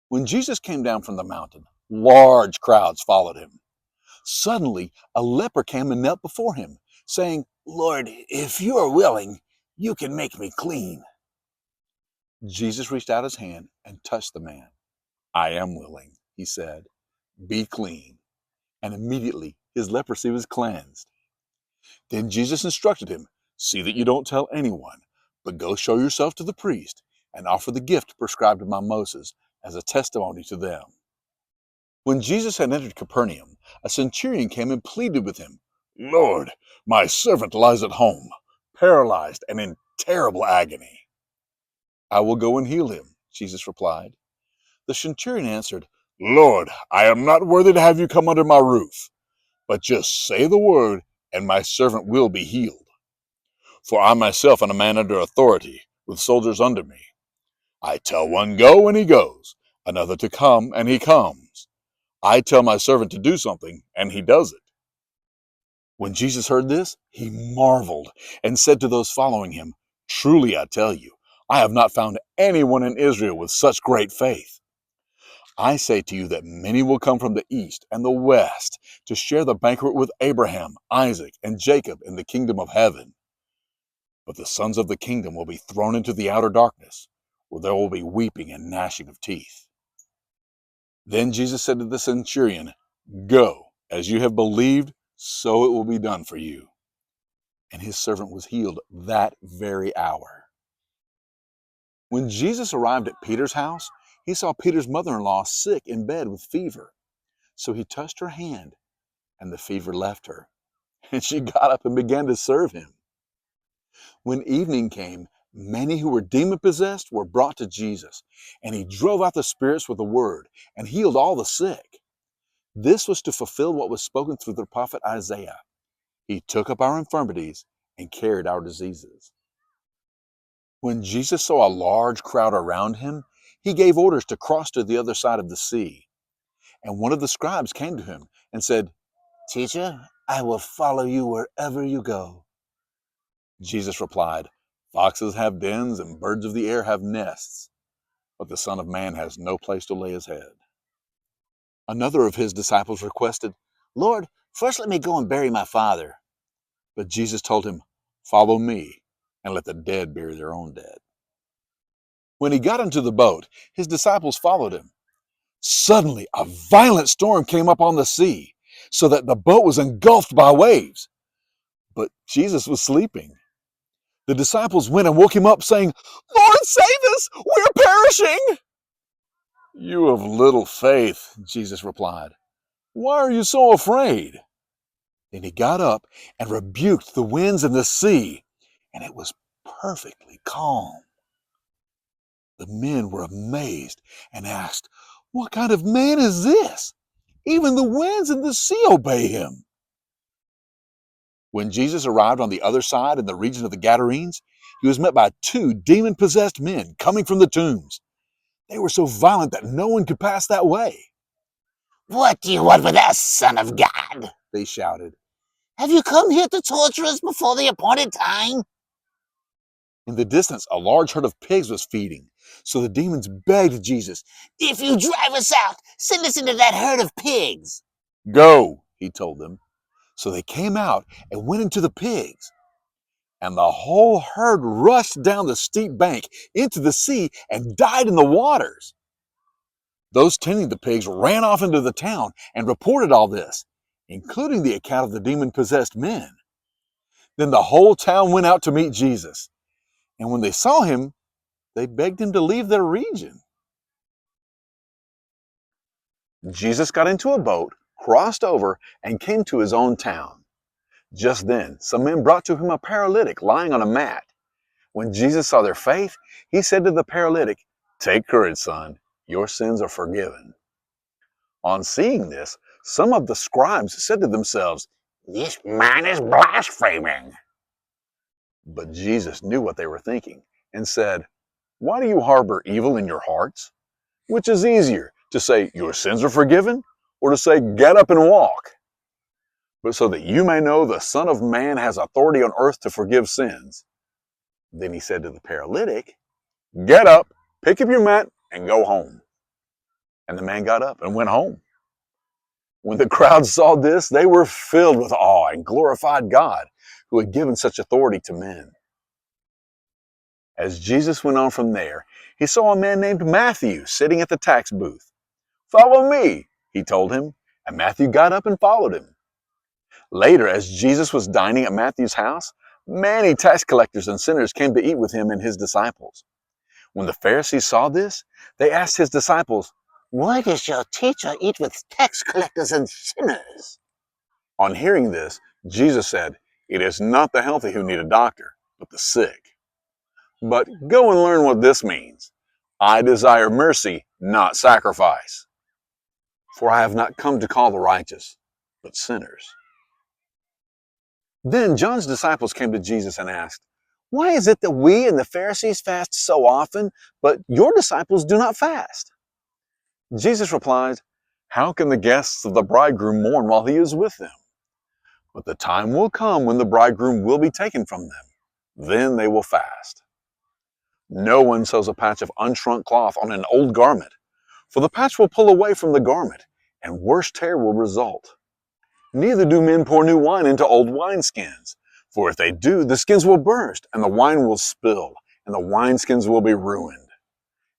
When Jesus came down from the mountain, large crowds followed him. Suddenly, a leper came and knelt before him, saying, "Lord, if you are willing, you can make me clean." Jesus reached out his hand and touched the man. "I am willing," he said. "Be clean." And immediately his leprosy was cleansed. Then Jesus instructed him, "See that you don't tell anyone, but go show yourself to the priest and offer the gift prescribed by Moses as a testimony to them." When Jesus had entered Capernaum, a centurion came and pleaded with him, "Lord, my servant lies at home, paralyzed and in terrible agony." "I will go and heal him," Jesus replied. The centurion answered, "Lord, I am not worthy to have you come under my roof, but just say the word, and my servant will be healed. For I myself am a man under authority, with soldiers under me. I tell one go, and he goes, another to come, and he comes. I tell my servant to do something, and he does it." When Jesus heard this, he marveled and said to those following him, "Truly I tell you, I have not found anyone in Israel with such great faith. I say to you that many will come from the east and the west to share the banquet with Abraham, Isaac, and Jacob in the kingdom of heaven. But the sons of the kingdom will be thrown into the outer darkness, where there will be weeping and gnashing of teeth." Then Jesus said to the centurion, "Go, as you have believed, so it will be done for you." And his servant was healed that very hour. When Jesus arrived at Peter's house, he saw Peter's mother-in-law sick in bed with fever. So he touched her hand, and the fever left her, and she got up and began to serve him. When evening came, many who were demon-possessed were brought to Jesus, and he drove out the spirits with a word and healed all the sick. This was to fulfill what was spoken through the prophet Isaiah. He took up our infirmities and carried our diseases. When Jesus saw a large crowd around him, he gave orders to cross to the other side of the sea. And one of the scribes came to him and said, "Teacher, I will follow you wherever you go." Jesus replied, "Foxes have dens and birds of the air have nests, but the Son of Man has no place to lay his head." Another of his disciples requested, "Lord, first let me go and bury my father." But Jesus told him, "Follow me, and let the dead bury their own dead." When he got into the boat, his disciples followed him. Suddenly, a violent storm came up on the sea, so that the boat was engulfed by waves. But Jesus was sleeping. The disciples went and woke him up, saying, "Lord, save us! We're perishing!" "You of little faith," Jesus replied. "Why are you so afraid?" Then he got up and rebuked the winds and the sea, and it was perfectly calm. The men were amazed and asked, "What kind of man is this? Even the winds and the sea obey him." When Jesus arrived on the other side in the region of the Gadarenes, he was met by two demon-possessed men coming from the tombs. They were so violent that no one could pass that way. "What do you want with us, Son of God?" they shouted. "Have you come here to torture us before the appointed time?" In the distance, a large herd of pigs was feeding. So the demons begged Jesus, "If you drive us out, send us into that herd of pigs." "Go," he told them. So they came out and went into the pigs. And the whole herd rushed down the steep bank into the sea and died in the waters. Those tending the pigs ran off into the town and reported all this, including the account of the demon-possessed men. Then the whole town went out to meet Jesus. And when they saw him, they begged him to leave their region. Jesus got into a boat, crossed over, and came to his own town. Just then, some men brought to him a paralytic lying on a mat. When Jesus saw their faith, he said to the paralytic, "Take courage, son, your sins are forgiven." On seeing this, some of the scribes said to themselves, "This man is blaspheming." But Jesus knew what they were thinking and said, "Why do you harbor evil in your hearts? Which is easier, to say, 'Your sins are forgiven,' or to say, 'Get up and walk'? But so that you may know the Son of Man has authority on earth to forgive sins." Then he said to the paralytic, "Get up, pick up your mat, and go home." And the man got up and went home. When the crowd saw this, they were filled with awe and glorified God, who had given such authority to men. As Jesus went on from there, he saw a man named Matthew sitting at the tax booth. "Follow me," he told him, and Matthew got up and followed him. Later, as Jesus was dining at Matthew's house, many tax collectors and sinners came to eat with him and his disciples. When the Pharisees saw this, they asked his disciples, Why does your teacher eat with tax collectors and sinners? On hearing this, Jesus said, "It is not the healthy who need a doctor, but the sick. But go and learn what this means. I desire mercy, not sacrifice. For I have not come to call the righteous, but sinners." Then John's disciples came to Jesus and asked, "Why is it that we and the Pharisees fast so often, but your disciples do not fast?" Jesus replied, "How can the guests of the bridegroom mourn while he is with them? But the time will come when the bridegroom will be taken from them. Then they will fast. No one sews a patch of unshrunk cloth on an old garment, for the patch will pull away from the garment, and worse tear will result. Neither do men pour new wine into old wineskins, for if they do, the skins will burst, and the wine will spill, and the wineskins will be ruined.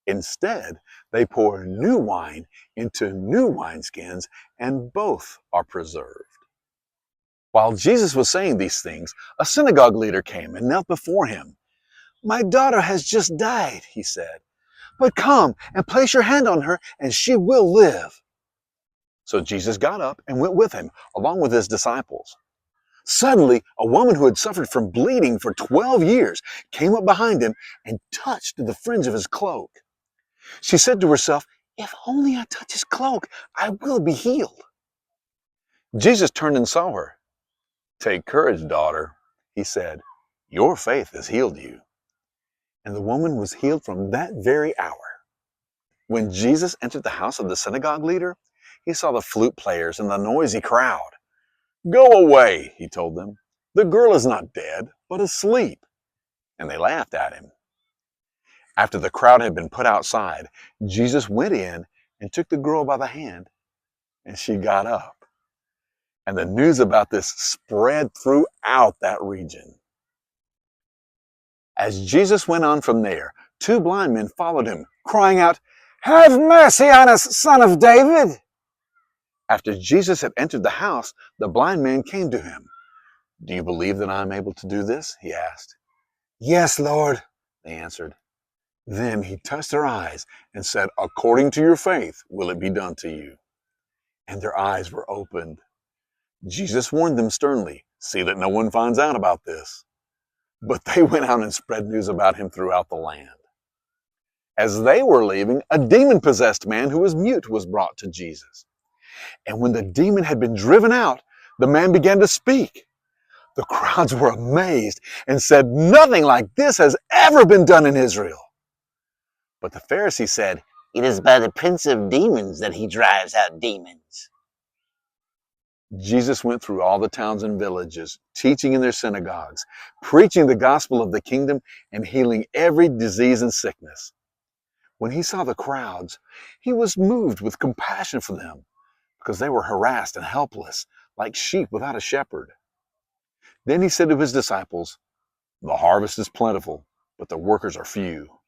Instead, they pour new wine into new wineskins, and both are preserved." While Jesus was saying these things, a synagogue leader came and knelt before him. "My daughter has just died," he said, "but come and place your hand on her, and she will live." So Jesus got up and went with him, along with his disciples. Suddenly, a woman who had suffered from bleeding for 12 years came up behind him and touched the fringe of his cloak. She said to herself, "If only I touch his cloak, I will be healed." Jesus turned and saw her. "Take courage, daughter," he said. "Your faith has healed you." And the woman was healed from that very hour. When Jesus entered the house of the synagogue leader, he saw the flute players and the noisy crowd. "Go away," he told them. "The girl is not dead, but asleep." And they laughed at him. After the crowd had been put outside, Jesus went in and took the girl by the hand, and she got up. And the news about this spread throughout that region. As Jesus went on from there, two blind men followed him, crying out, "Have mercy on us, Son of David!" After Jesus had entered the house, the blind man came to him. "Do you believe that I am able to do this?" he asked. "Yes, Lord," they answered. Then he touched their eyes and said, "According to your faith will it be done to you." And their eyes were opened. Jesus warned them sternly, "See that no one finds out about this." But they went out and spread news about him throughout the land. As they were leaving, a demon-possessed man who was mute was brought to Jesus. And when the demon had been driven out, the man began to speak. The crowds were amazed and said, "Nothing like this has ever been done in Israel." But the Pharisees said, It is by the prince of demons that he drives out demons. Jesus went through all the towns and villages, teaching in their synagogues, preaching the gospel of the kingdom, and healing every disease and sickness. When he saw the crowds, he was moved with compassion for them, because they were harassed and helpless, like sheep without a shepherd. Then he said to his disciples, "The harvest is plentiful, but the workers are few.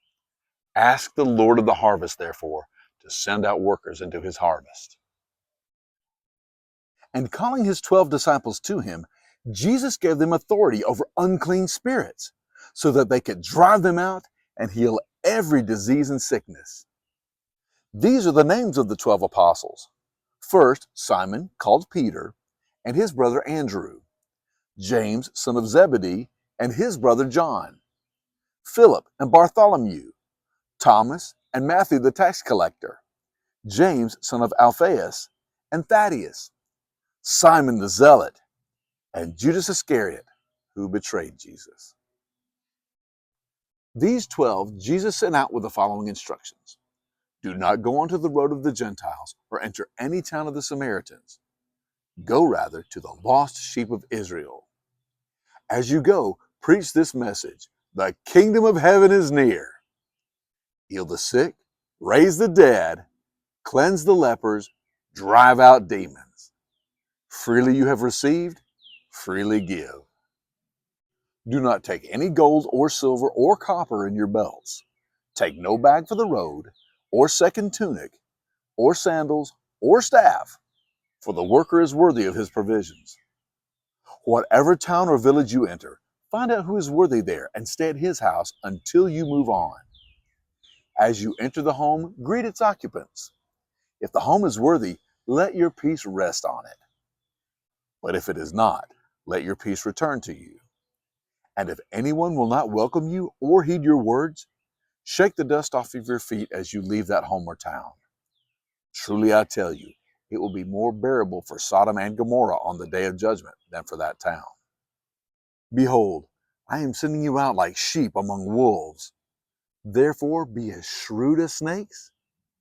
Ask the Lord of the harvest, therefore, to send out workers into his harvest." And calling his 12 disciples to him, Jesus gave them authority over unclean spirits, so that they could drive them out and heal every disease and sickness. These are the names of the 12 apostles. First, Simon, called Peter, and his brother Andrew. James, son of Zebedee, and his brother John. Philip and Bartholomew. Thomas and Matthew the tax collector. James, son of Alphaeus, and Thaddeus. Simon the Zealot, and Judas Iscariot, who betrayed Jesus. These 12 Jesus sent out with the following instructions. Do not go onto the road of the Gentiles or enter any town of the Samaritans. Go rather to the lost sheep of Israel. As you go, preach this message: the kingdom of heaven is near. Heal the sick, raise the dead, cleanse the lepers, drive out demons. Freely you have received, freely give. Do not take any gold or silver or copper in your belts. Take no bag for the road, or second tunic, or sandals, or staff, for the worker is worthy of his provisions. Whatever town or village you enter, find out who is worthy there and stay at his house until you move on. As you enter the home, greet its occupants. If the home is worthy, let your peace rest on it. But if it is not, let your peace return to you. And if anyone will not welcome you or heed your words, shake the dust off of your feet as you leave that home or town. Truly I tell you, it will be more bearable for Sodom and Gomorrah on the day of judgment than for that town. Behold, I am sending you out like sheep among wolves. Therefore be as shrewd as snakes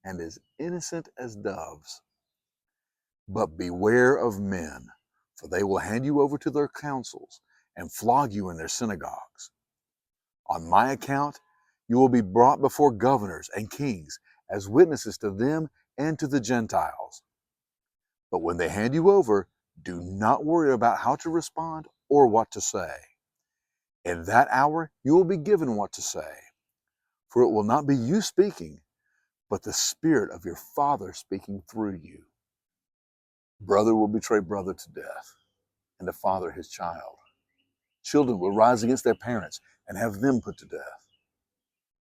and as innocent as doves. But beware of men, for they will hand you over to their councils and flog you in their synagogues. On my account, you will be brought before governors and kings as witnesses to them and to the Gentiles. But when they hand you over, do not worry about how to respond or what to say. In that hour, you will be given what to say, for it will not be you speaking, but the Spirit of your Father speaking through you. Brother will betray brother to death, and a father his child. Children will rise against their parents and have them put to death.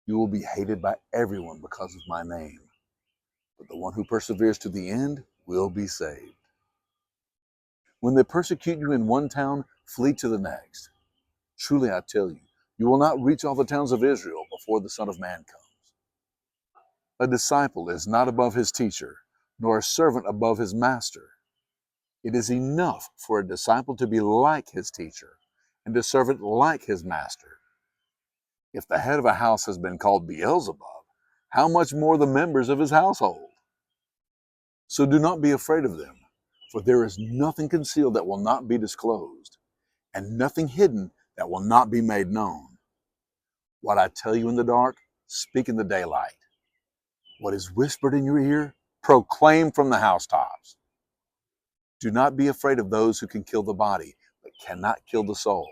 You will be hated by everyone because of my name, but the one who perseveres to the end will be saved. When they persecute you in one town, flee to the next. Truly I tell you, you will not reach all the towns of Israel before the Son of Man comes. A disciple is not above his teacher, nor a servant above his master. It is enough for a disciple to be like his teacher, and a servant like his master. If the head of a house has been called Beelzebub, how much more the members of his household? So do not be afraid of them, for there is nothing concealed that will not be disclosed, and nothing hidden that will not be made known. What I tell you in the dark, speak in the daylight. What is whispered in your ear, proclaim from the housetops. Do not be afraid of those who can kill the body, but cannot kill the soul.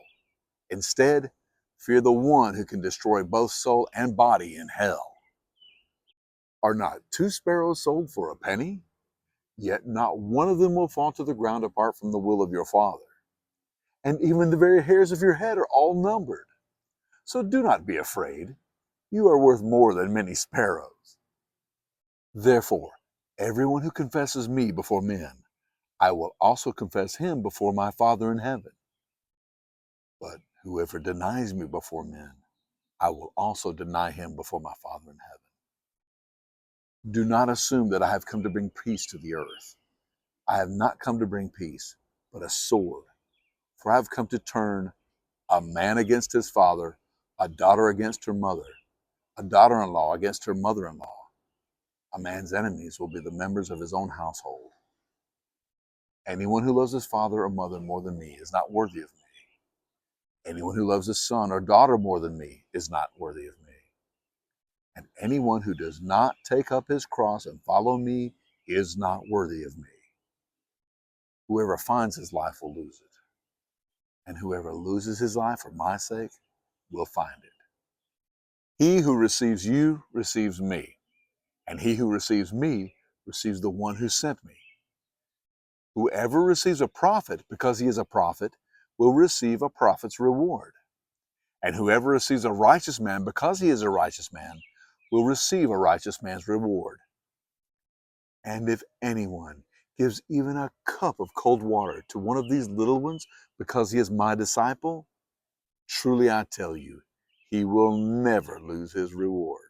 Instead, fear the one who can destroy both soul and body in hell. Are not 2 sparrows sold for a penny? Yet not one of them will fall to the ground apart from the will of your Father. And even the very hairs of your head are all numbered. So do not be afraid. You are worth more than many sparrows. Therefore, everyone who confesses me before men, I will also confess him before my Father in heaven. But whoever denies me before men, I will also deny him before my Father in heaven. Do not assume that I have come to bring peace to the earth. I have not come to bring peace, but a sword. For I have come to turn a man against his father, a daughter against her mother, a daughter-in-law against her mother-in-law. A man's enemies will be the members of his own household. Anyone who loves his father or mother more than me is not worthy of me. Anyone who loves his son or daughter more than me is not worthy of me. And anyone who does not take up his cross and follow me is not worthy of me. Whoever finds his life will lose it, and whoever loses his life for my sake will find it. He who receives you receives me, and he who receives me receives the one who sent me. Whoever receives a prophet because he is a prophet will receive a prophet's reward. And whoever receives a righteous man because he is a righteous man will receive a righteous man's reward. And if anyone gives even a cup of cold water to one of these little ones because he is my disciple, truly I tell you, he will never lose his reward.